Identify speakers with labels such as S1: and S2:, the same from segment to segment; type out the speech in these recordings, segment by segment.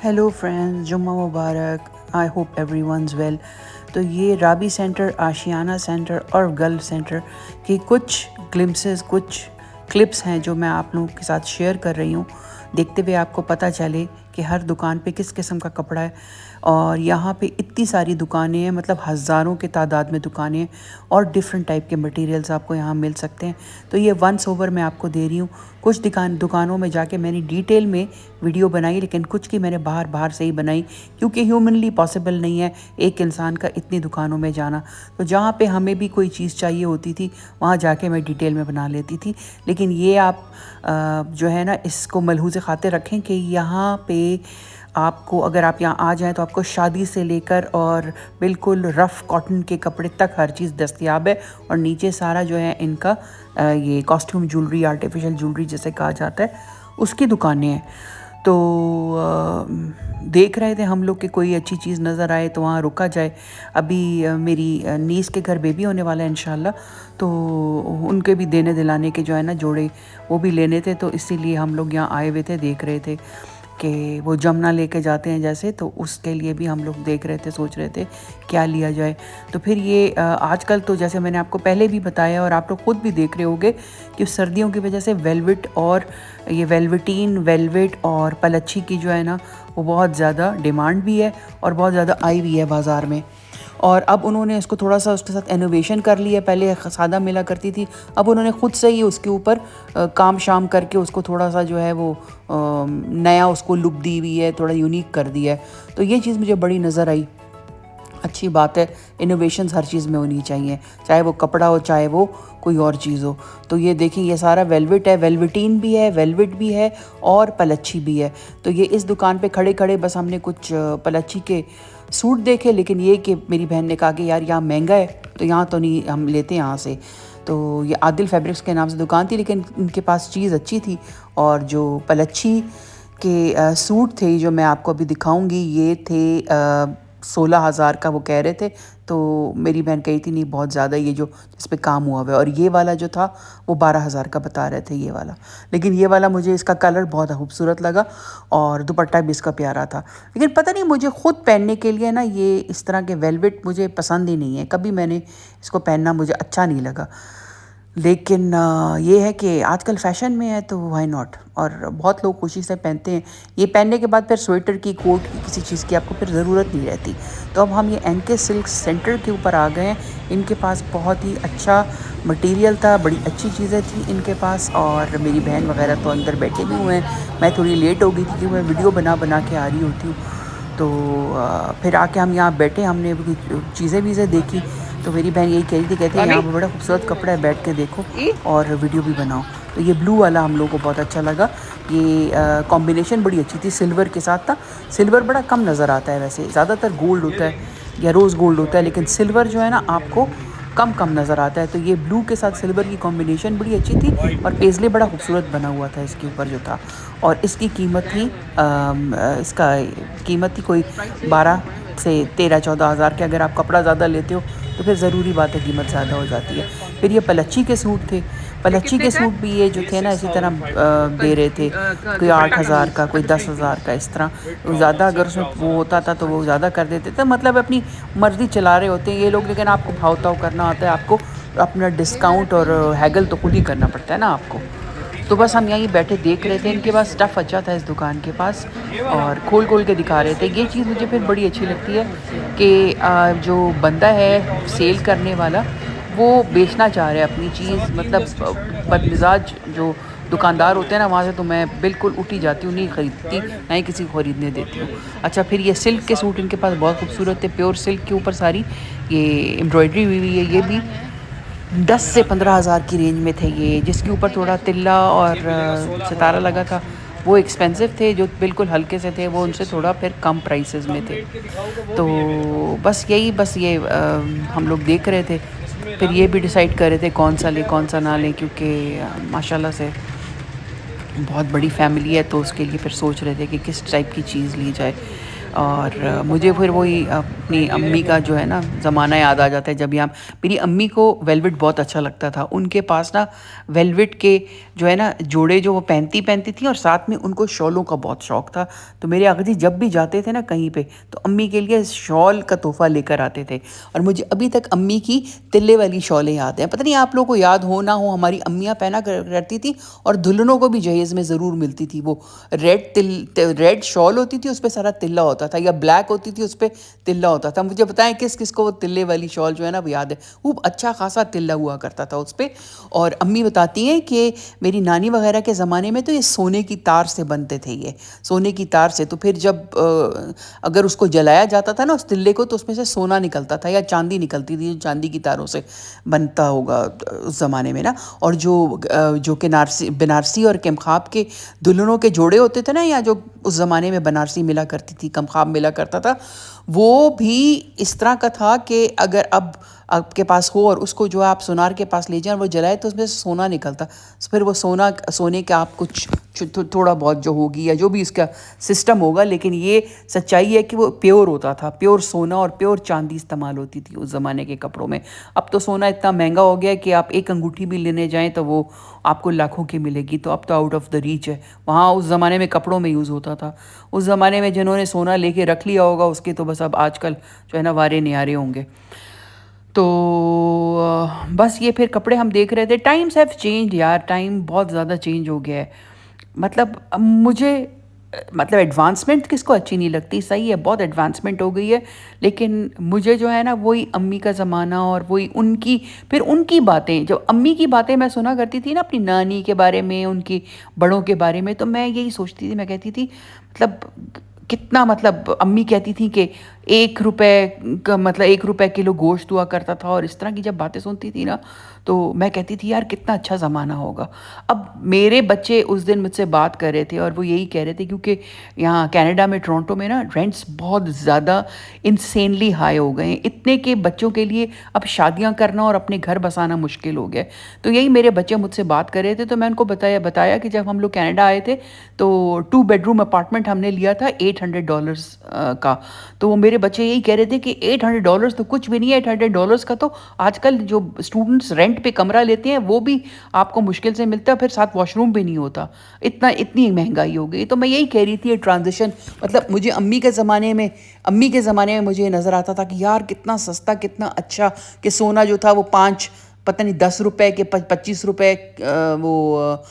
S1: Hello friends, जुम्मा मुबारक। I hope everyone's well. तो ये राबी सेंटर, आशियाना सेंटर और गल्फ सेंटर की कुछ ग्लिम्पसेस, कुछ क्लिप्स हैं जो मैं आप लोगों के साथ शेयर कर रही हूँ। देखते हुए आपको पता चले कि हर दुकान पे किस किस्म का कपड़ा है। और यहाँ पे इतनी सारी दुकानें हैं, मतलब हज़ारों के तादाद में दुकानें हैं और डिफरेंट टाइप के मटेरियल्स आपको यहाँ मिल सकते हैं। तो ये वंस ओवर मैं आपको दे रही हूँ। कुछ दुकानों में जाके मैंने डिटेल में वीडियो बनाई, लेकिन कुछ की मैंने बाहर बाहर से ही बनाई क्योंकि ह्यूमनली पॉसिबल नहीं है एक इंसान का इतनी दुकानों में जाना। तो जहाँ पे हमें भी कोई चीज़ चाहिए होती थी वहाँ जाके मैं डिटेल में बना लेती थी। लेकिन ये आप जो है ना, इसको मलहूज़ खातिर रखें कि यहाँ पे आपको, अगर आप यहाँ आ जाएं तो आपको शादी से लेकर और बिल्कुल रफ़ कॉटन के कपड़े तक हर चीज़ दस्तयाब है। और नीचे सारा जो है इनका ये कॉस्ट्यूम ज्वेलरी, आर्टिफिशियल ज्वेलरी जैसे कहा जाता है, उसकी दुकानें हैं। तो देख रहे थे हम लोग कि कोई अच्छी चीज़ नज़र आए तो वहाँ रुका जाए। अभी मेरी नीस के घर बेबी होने वाला है इंशाल्लाह, तो उनके भी देने दिलाने के जो है ना जोड़े, वो भी लेने थे। तो इसीलिए हम लोग यहाँ आए हुए थे, देख रहे थे कि वो जमुना लेके जाते हैं जैसे, तो उसके लिए भी हम लोग देख रहे थे, सोच रहे थे क्या लिया जाए। तो फिर ये आजकल तो जैसे मैंने आपको पहले भी बताया और आप लोग ख़ुद भी देख रहे होंगे कि सर्दियों की वजह से वेलवेट और ये वेलवेटीन, वेलवेट और पलच्छी की जो है ना वो बहुत ज़्यादा डिमांड भी है और बहुत ज़्यादा आई भी है बाज़ार में। और अब उन्होंने इसको थोड़ा सा उसके साथ इनोवेशन कर लिया। पहले सादा मिला करती थी, अब उन्होंने ख़ुद से ही उसके ऊपर काम शाम करके उसको थोड़ा सा जो है वो नया उसको लुक दी हुई है, थोड़ा यूनिक कर दिया है। तो ये चीज़ मुझे बड़ी नज़र आई। अच्छी बात है, इनोवेशंस हर चीज़ में होनी चाहिए, चाहे वो कपड़ा हो चाहे वो कोई और चीज़ हो। तो ये देखें, ये सारा वेलवेट है, वेलवेटीन भी है, वेलवेट भी है और पलच्छी भी है। तो ये इस दुकान पे खड़े खड़े बस हमने कुछ पलच्छी के सूट देखे, लेकिन ये कि मेरी बहन ने कहा कि यार यहाँ महंगा है तो यहाँ तो नहीं, हम लेते हैं यहाँ से। तो ये आदिल फैब्रिक्स के नाम से दुकान थी, लेकिन इनके पास चीज़ अच्छी थी। और जो पलच्छी के सूट थे जो मैं आपको अभी दिखाऊंगी, ये थे 16,000 का वो कह रहे थे। तो मेरी बहन कही थी नहीं बहुत ज़्यादा ये जो इस पे काम हुआ हुआ है। और ये वाला जो था वो 12,000 का बता रहे थे ये वाला। लेकिन ये वाला मुझे, इसका कलर बहुत खूबसूरत लगा और दुपट्टा भी इसका प्यारा था। लेकिन पता नहीं, मुझे ख़ुद पहनने के लिए ना ये इस तरह के वेलवेट मुझे पसंद ही नहीं है, कभी मैंने इसको पहनना मुझे अच्छा नहीं लगा। लेकिन ये है कि आजकल फ़ैशन में है तो व्हाई नॉट, और बहुत लोग खुशी से पहनते हैं। ये पहनने के बाद फिर स्वेटर की, कोट की, किसी चीज़ की आपको फिर ज़रूरत नहीं रहती। तो अब हम ये एनके सिल्क सेंटर के ऊपर आ गए हैं। इनके पास बहुत ही अच्छा मटेरियल था, बड़ी अच्छी चीज़ें थी इनके पास। और मेरी बहन वगैरह तो अंदर बैठे भी हुए हैं। मैं थोड़ी लेट हो गई थी क्योंकि मैं वीडियो बना बना के आ रही होती हूँ। तो फिर आके हम यहाँ बैठे, हमने चीज़ें वीज़ें देखी। तो मेरी बहन यही कह रही थी, कहती है यहाँ पर बड़ा खूबसूरत कपड़ा है, बैठ के देखो और वीडियो भी बनाओ। तो ये ब्लू वाला हम लोगों को बहुत अच्छा लगा। ये कॉम्बिनेशन बड़ी अच्छी थी, सिल्वर के साथ था। सिल्वर बड़ा कम नज़र आता है, वैसे ज़्यादातर गोल्ड होता है या रोज़ गोल्ड होता है, लेकिन सिल्वर जो है ना आपको कम नज़र आता है। तो ये ब्लू के साथ सिल्वर की कॉम्बिनेशन बड़ी अच्छी थी और पेज़ले बड़ा खूबसूरत बना हुआ था इसके ऊपर जो था। और इसकी कीमत थी इसका कीमत थी कोई 12 से 13-14 हज़ार के। अगर आप कपड़ा ज़्यादा लेते हो तो फिर ज़रूरी बात है कीमत ज़्यादा हो जाती है। फिर ये पलच्छी के सूट थे। पलच्छी के सूट भी ये जो थे ना इसी तरह दे रहे थे, कोई 8,000 का, कोई 10,000 का, इस तरह। तो ज़्यादा अगर उसमें वो होता था तो वो ज़्यादा कर देते थे। मतलब अपनी मर्ज़ी चला रहे होते हैं ये लोग, लेकिन आपको भाव ताव करना होता है, आपको अपना डिस्काउंट और हैगल तो खुद ही करना पड़ता है ना आपको। तो बस हम यहीं बैठे देख रहे थे। इनके पास स्टफ़ अच्छा था इस दुकान के पास, और खोल खोल के दिखा रहे थे। ये चीज़ मुझे फिर बड़ी अच्छी लगती है कि जो बंदा है सेल करने वाला, वो बेचना चाह रहा है अपनी चीज़। मतलब बदमिजाज जो दुकानदार होते हैं ना, वहाँ से तो मैं बिल्कुल उठी जाती हूँ, नहीं ख़रीदती, ना ही किसी को ख़रीदने देती हूँ। अच्छा, फिर ये सिल्क के सूट इनके पास बहुत खूबसूरत थे, प्योर सिल्क के ऊपर सारी ये एम्ब्रॉयडरी हुई है। ये भी 10 से 15 हज़ार की रेंज में थे ये। जिसके ऊपर थोड़ा तिल्ला और सितारा लगा था वो एक्सपेंसिव थे, जो बिल्कुल हल्के से थे वो उनसे थोड़ा फिर कम प्राइसेस में थे। तो बस ये हम लोग देख रहे थे। फिर ये भी डिसाइड कर रहे थे कौन सा लें कौन सा ना लें, क्योंकि माशाल्लाह से बहुत बड़ी फैमिली है, तो उसके लिए फिर सोच रहे थे कि किस टाइप की चीज़ ली जाए। और मुझे फिर वही अपनी अम्मी का जो है ना ज़माना याद आ जाता है। जब यहाँ मेरी अम्मी को वेलवेट बहुत अच्छा लगता था। उनके पास ना वेलवेट के जो है ना जोड़े जो वो पहनती पहनती थी, और साथ में उनको शॉलों का बहुत शौक था। तो मेरे अगदी जब भी जाते थे ना कहीं पे, तो अम्मी के लिए शॉल का तोहफा लेकर आते थे। और मुझे अभी तक अम्मी की तिल्ले वाली शॉलें याद हैं। पता नहीं आप लोगों को याद हो ना हो, हमारी अम्मियाँ पहना करती थी, और दुल्हनों को भी जहेज़ में ज़रूर मिलती थी वो रेड शॉल होती थी, उस पर सारा तिल्ला होता था, या ब्लैक होती थी उस पर तिल्ला होता था। मुझे बताएं किस किस को वो तिल्ले वाली शॉल जो है ना वो याद है। खूब अच्छा खासा तिल्ला हुआ करता था उस पर। और अम्मी बताती हैं कि मेरी नानी वगैरह के ज़माने में तो ये सोने की तार से बनते थे, ये सोने की तार से। तो फिर जब अगर उसको जलाया जाता था ना उस तिल्ले को, तो उसमें से सोना निकलता था या चांदी निकलती थी, जो चांदी की तारों से बनता होगा उस ज़माने में ना। और जो कि बनारसी और कमखाब के दुल्हनों के जोड़े होते थे ना, या जो उस ज़माने में बनारसी मिला करती थी, कमखाब मिला करता था, वो भी इस तरह का था कि अगर अब आपके पास हो और उसको जो आप सुनार के पास ले जाएं और वो जलाए, तो उसमें से सोना निकलता। फिर वो सोने का आप कुछ थोड़ा बहुत जो होगी या जो भी इसका सिस्टम होगा, लेकिन ये सच्चाई है कि वो प्योर होता था। प्योर सोना और प्योर चांदी इस्तेमाल होती थी उस ज़माने के कपड़ों में। अब तो सोना इतना महंगा हो गया है कि आप एक अंगूठी भी लेने जाएं तो वो आपको लाखों की मिलेगी। तो अब तो आउट ऑफ द रीच है। वहाँ उस ज़माने में कपड़ों में यूज़ होता था। उस ज़माने में जिन्होंने सोना लेके रख लिया होगा, उसके तो बस अब आजकल जो है ना वारे नियारे होंगे। तो बस ये फिर कपड़े हम देख रहे थे। टाइम्स हैव चेंज यार, टाइम बहुत ज़्यादा चेंज हो गया है। मतलब अब मुझे मतलब एडवांसमेंट किसको अच्छी नहीं लगती, सही है बहुत एडवांसमेंट हो गई है, लेकिन मुझे जो है ना वही अम्मी का ज़माना और वही उनकी, फिर उनकी बातें, जो अम्मी की बातें मैं सुना करती थी ना अपनी नानी के बारे में, उनकी बड़ों के बारे में, तो मैं यही सोचती थी, मैं कहती थी मतलब कितना, मतलब अम्मी कहती थी कि 1 रुपए का मतलब 1 रुपए किलो गोश्त हुआ करता था, और इस तरह की जब बातें सुनती थी ना, तो मैं कहती थी यार कितना अच्छा ज़माना होगा। अब मेरे बच्चे उस दिन मुझसे बात कर रहे थे और वो यही कह रहे थे, क्योंकि यहाँ कनाडा में टोरंटो में ना रेंट्स बहुत ज़्यादा इंसेनली हाई हो गए हैं, इतने के बच्चों के लिए अब शादियाँ करना और अपने घर बसाना मुश्किल हो गया है। तो यही मेरे बच्चे मुझसे बात कर रहे थे, तो मैं उनको बताया कि जब हम लोग कनाडा आए थे तो 2 बेडरूम अपार्टमेंट हमने लिया था $800 का। तो वो मेरे बच्चे यही कह रहे थे कि $800 तो कुछ भी नहीं है। $800 का तो आजकल जो स्टूडेंट्स रेंट पे कमरा लेते हैं वो भी आपको मुश्किल से मिलता है, फिर साथ वॉशरूम भी नहीं होता, इतनी महंगाई हो गई। तो मैं यही कह रही थी, ये ट्रांजिशन, मतलब मुझे अम्मी के ज़माने में मुझे नज़र आता था कि यार कितना सस्ता, कितना अच्छा, कि सोना जो था वो 5, पता नहीं 10 रुपए के 25 रुपए वो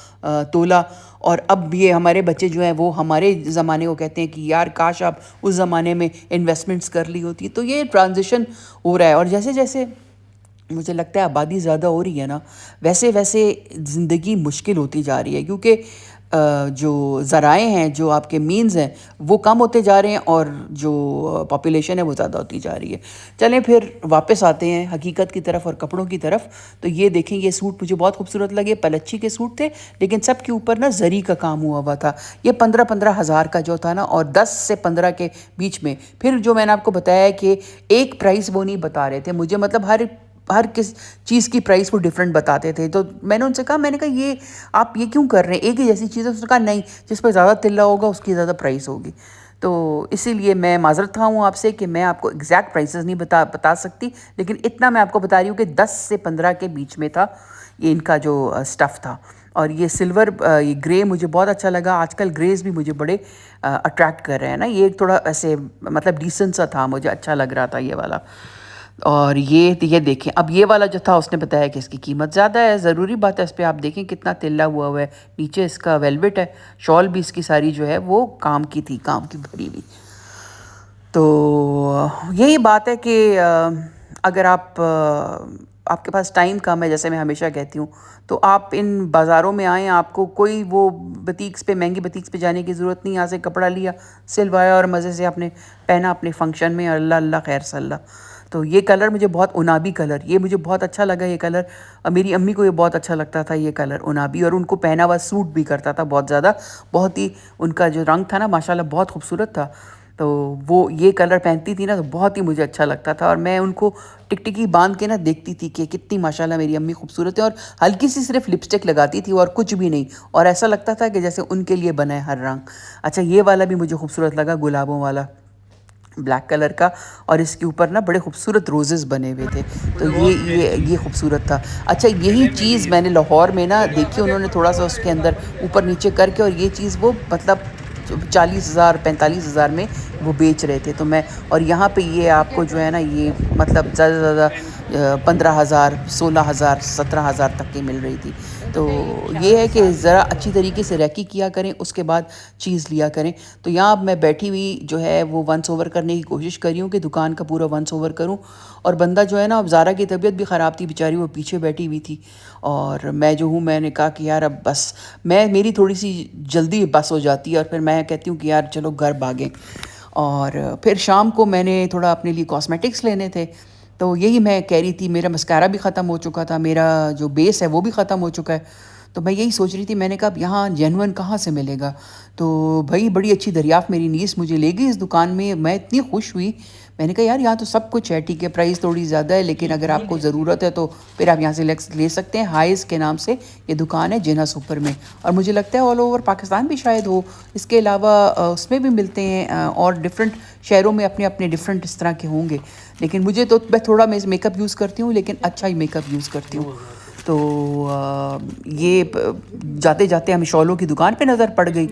S1: तोला। और अब ये हमारे बच्चे जो हैं वो हमारे ज़माने को कहते हैं कि यार काश आप उस ज़माने में इन्वेस्टमेंट्स कर ली होती। तो ये ट्रांजिशन हो रहा है, और जैसे जैसे मुझे लगता है आबादी ज़्यादा हो रही है ना, वैसे वैसे ज़िंदगी मुश्किल होती जा रही है, क्योंकि जो ज़राए हैं, जो आपके मीन्स हैं, वो कम होते जा रहे हैं, और जो पॉपुलेशन है वो ज़्यादा होती जा रही है। चलें फिर वापस आते हैं हकीकत की तरफ और कपड़ों की तरफ। तो ये देखें, ये सूट मुझे बहुत खूबसूरत लगे, पलच्छी के सूट थे, लेकिन सब के ऊपर ना जरी का काम हुआ था। ये 15-15 हज़ार का जो था ना, और 10 से 15 के बीच में। फिर जो मैंने आपको बताया कि एक प्राइस वो नहीं बता रहे थे मुझे, मतलब हर किस चीज़ की प्राइस वो डिफरेंट बताते थे। तो मैंने उनसे कहा, मैंने कहा ये आप ये क्यों कर रहे हैं, एक ही जैसी चीज़ है। उसने कहा नहीं, जिस पर ज़्यादा तिल्ला होगा उसकी ज़्यादा प्राइस होगी। तो इसीलिए मैं माजरत खा हूँ आपसे कि मैं आपको एग्जैक्ट प्राइसेस नहीं बता सकती, लेकिन इतना मैं आपको बता रही हूँ कि 10 से 15 के बीच में था ये इनका जो स्टफ़ था। और ये सिल्वर, ये ग्रे मुझे बहुत अच्छा लगा। आजकल ग्रेज भी मुझे बड़े अट्रैक्ट कर रहे हैं ना। ये थोड़ा ऐसे मतलब डिसेंट सा था, मुझे अच्छा लग रहा था ये वाला। और ये देखें, अब ये वाला जो था उसने बताया कि इसकी कीमत ज़्यादा है। ज़रूरी बात है, इस पर आप देखें कितना तिल्ला हुआ है। नीचे इसका वेलवेट है, शॉल भी इसकी सारी जो है वो काम की थी, काम की भरी हुई। तो यही बात है कि अगर आपके पास टाइम कम है, जैसे मैं हमेशा कहती हूँ, तो आप इन बाज़ारों में आएँ। आपको कोई वो बुटीक्स पे, महंगी बुटीक्स पे जाने की ज़रूरत नहीं। यहाँ से कपड़ा लिया, सिलवाया और मज़े से आपने पहना अपने फंक्शन में। अल्लाह अल्लाह खैर सल्ला। तो ये कलर मुझे बहुत, उनाबी कलर, ये मुझे बहुत अच्छा लगा ये कलर। मेरी अम्मी को ये बहुत अच्छा लगता था ये कलर उनाबी, और उनको पहना हुआ सूट भी करता था बहुत ज़्यादा। बहुत ही उनका जो रंग था ना माशाल्लाह बहुत खूबसूरत था। तो वो ये कलर पहनती थी ना, तो बहुत ही मुझे अच्छा लगता था। और मैं उनको टिकटिकी बांध के ना देखती थी कि कितनी माशाल्लाह मेरी अम्मी खूबसूरत है। और हल्की सी सिर्फ लिपस्टिक लगाती थी और कुछ भी नहीं, और ऐसा लगता था कि जैसे उनके लिए बना है हर रंग। अच्छा, ये वाला भी मुझे खूबसूरत लगा, गुलाबों वाला। ब्लैक कलर का, और इसके ऊपर ना बड़े खूबसूरत रोजेस बने हुए थे। तो ये खूबसूरत था। अच्छा, यही चीज़ मैंने लाहौर में ना देखी, उन्होंने थोड़ा सा उसके अंदर ऊपर नीचे करके, और ये चीज़ वो मतलब 40,000 45,000 में वो बेच रहे थे। तो मैं, और यहाँ पे ये आपको जो है ना ये मतलब ज़्यादा से ज़्यादा 15,000 16,000 17,000 तक की मिल रही थी। तो ये है कि ज़रा अच्छी तरीके से रैकी किया करें, उसके बाद चीज़ लिया करें। तो यहाँ अब मैं बैठी हुई जो है वो वंस ओवर करने की कोशिश कर रही हूँ कि दुकान का पूरा वंस ओवर करूँ। और बंदा जो है ना, अब ज़ारा की तबीयत भी ख़राब थी बेचारी, वो पीछे बैठी हुई थी। और मैं जो हूँ, मैंने कहा कि यार अब बस, मेरी थोड़ी सी जल्दी बस हो जाती है, और फिर मैं कहती हूँ कि यार चलो घर भागें। और फिर शाम को मैंने थोड़ा अपने लिए कॉस्मेटिक्स लेने थे। तो यही मैं कह रही थी, मेरा मस्कारा भी ख़त्म हो चुका था, मेरा जो बेस है वो भी ख़त्म हो चुका है। तो मैं यही सोच रही थी, मैंने कहा अब यहाँ जेन्युइन कहाँ से मिलेगा। तो भाई बड़ी अच्छी दरियाफ़्त मेरी नीस मुझे ले गई इस दुकान में, मैं इतनी खुश हुई। मैंने कहा यार यहाँ तो सब कुछ है, ठीक है प्राइस थोड़ी ज़्यादा है, लेकिन अगर आपको ज़रूरत है तो फिर आप यहाँ से ले सकते हैं। हाइस के नाम से ये दुकान है जिन्ना सुपर में, और मुझे लगता है ऑल ओवर पाकिस्तान भी शायद हो। इसके अलावा उसमें भी मिलते हैं, और डिफरेंट शहरों में अपने अपने डिफरेंट इस तरह के होंगे। लेकिन मुझे तो, मैं थोड़ा मेकअप यूज़ करती हूँ, लेकिन अच्छा ही मेकअप यूज़ करती हूँ। तो ये जाते जाते हमें शॉलों की दुकान पे नज़र पड़ गई।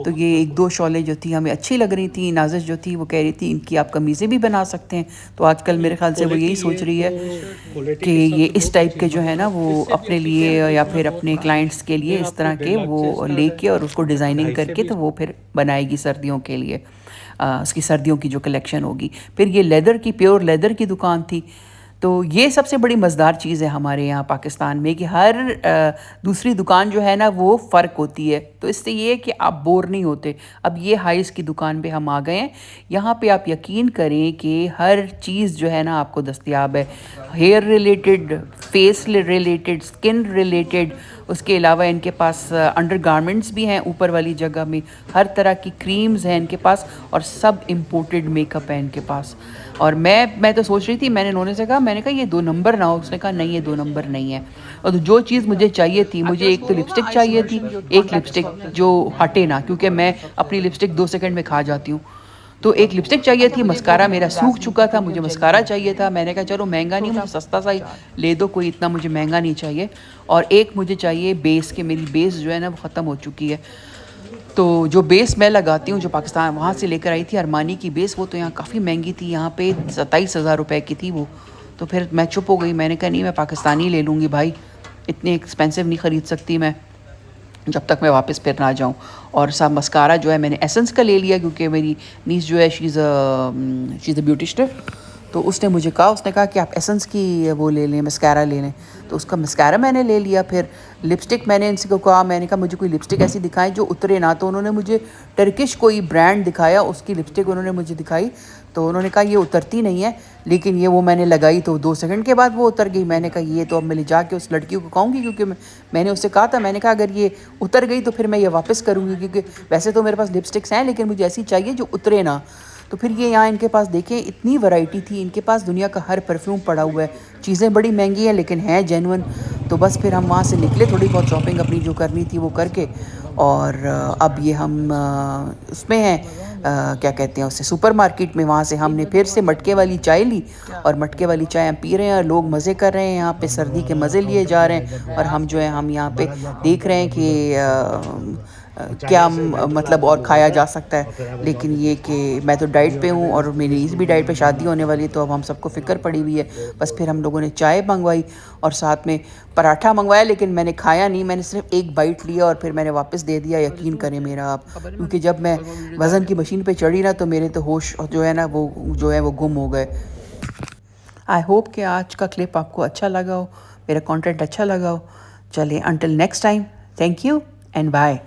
S1: तो ये एक दो शॉलें जो थी हमें अच्छी लग रही थी। नाज़िश जो थी वो कह रही थी इनकी आप कमीज़ें भी बना सकते हैं। तो आजकल मेरे ख्याल से वो यही सोच रही है कि ये इस टाइप के जो है ना वो अपने लिए या फिर अपने क्लाइंट्स के लिए इस तरह के वो लेके और उसको डिज़ाइनिंग करके तो वो फिर बनाएगी सर्दियों के लिए। उसकी सर्दियों की जो कलेक्शन होगी। फिर ये लेदर की, प्योर लेदर की दुकान थी। तो ये सबसे बड़ी मज़ेदार चीज़ है हमारे यहाँ पाकिस्तान में कि हर दूसरी दुकान जो है ना वो फ़र्क होती है। तो इससे ये है कि आप बोर नहीं होते। अब ये हाइस की दुकान पे हम आ गए हैं। यहाँ पे आप यकीन करें कि हर चीज़ जो है ना आपको दस्तयाब है। Hair related, face related, skin related, उसके अलावा इनके पास अंडर गारमेंट्स भी हैं ऊपर वाली जगह में, हर तरह की क्रीम्स हैं इनके पास, और सब इम्पोर्टेड मेकअप है इनके पास। और मैं तो सोच रही थी, मैंने उन्होंने से कहा, मैंने कहा ये 2 नंबर ना हो। उसने कहा नहीं, ये 2 नंबर नहीं है। और तो जो चीज़ मुझे चाहिए थी, मुझे एक तो लिपस्टिक चाहिए थी, एक लिपस्टिक जो हटे ना, क्योंकि मैं अपनी लिपस्टिक 2 सेकंड में खा जाती हूँ। तो एक लिपस्टिक चाहिए थी, मस्कारा मेरा सूख चुका था, मुझे मस्कारा चाहिए था। मैंने कहा चलो महंगा नहीं, मुझे सस्ता सा ही ले दो, कोई इतना मुझे महंगा नहीं चाहिए। और एक मुझे चाहिए बेस, के मेरी बेस जो है ना वो ख़त्म हो चुकी है। तो जो बेस मैं लगाती हूँ, जो पाकिस्तान वहाँ से लेकर आई थी अरमानी की बेस, वो तो यहाँ काफ़ी महंगी थी, यहाँ पे 27,000 रुपये की थी वो। तो फिर मैं चुप हो गई, मैंने कहा नहीं, मैं पाकिस्तानी ले लूँगी भाई, इतनी एक्सपेंसिव नहीं ख़रीद सकती मैं जब तक मैं वापस फिर ना जाऊँ। और सा मस्कारा जो है मैंने एसेंस का ले लिया, क्योंकि मेरी नीस जो है शी इज़ अ ब्यूटिस्टर। तो उसने मुझे कहा, उसने कहा कि आप एसेंस की वो ले लें, मस्कारा ले लें। तो उसका मस्कारा मैंने ले लिया। फिर लिपस्टिक मैंने इनसे को कहा, मैंने कहा मुझे कोई लिपस्टिक ऐसी दिखाएं जो उतरे ना। तो उन्होंने मुझे टर्किश कोई ब्रांड दिखाया, उसकी लिपस्टिक उन्होंने मुझे दिखाई। तो उन्होंने कहा ये उतरती नहीं है, लेकिन ये वो मैंने लगाई तो 2 सेकंड के बाद वो उतर गई। मैंने कहा ये तो अब मैं ले जाके उस लड़की को कहूँगी, क्योंकि मैंने उससे कहा था, मैंने कहा अगर ये उतर गई तो फिर मैं ये वापस करूँगी, क्योंकि वैसे तो मेरे पास लिपस्टिक्स हैं, लेकिन मुझे ऐसी चाहिए जो उतरे ना। तो फिर ये यहाँ इनके पास देखें, इतनी वैरायटी थी इनके पास, दुनिया का हर परफ्यूम पड़ा हुआ है। चीज़ें बड़ी महंगी हैं लेकिन हैं जेन्युइन। तो बस फिर हम वहाँ से निकले, थोड़ी बहुत शॉपिंग अपनी जो करनी थी वो करके। और अब ये हम उसमें हैं, क्या कहते हैं उसे, सुपरमार्केट में। वहाँ से हमने फिर से मटके वाली चाय ली, और मटके वाली चाय हम पी रहे हैं, लोग मज़े कर रहे हैं, यहाँ पे सर्दी के मज़े लिए जा रहे हैं। और हम जो है हम यहाँ पे देख रहे हैं कि क्या मतलब और खाया जा सकता है। लेकिन ये कि मैं तो डाइट पे हूँ और मेरी इस भी डाइट पे शादी होने वाली है, तो अब हम सबको फ़िक्र पड़ी हुई है। बस फिर हम लोगों ने चाय मंगवाई और साथ में पराठा मंगवाया, लेकिन मैंने खाया नहीं, मैंने सिर्फ एक बाइट लिया और फिर मैंने वापस दे दिया। यकीन करें मेरा आप, क्योंकि जब मैं वज़न की मशीन पे चढ़ी ना, तो मेरे तो होश जो है ना वो जो है वो गुम हो गए। आई होप कि आज का क्लिप आपको अच्छा लगा हो, मेरा कंटेंट अच्छा लगा हो। चलिए, until next time, thank you and bye.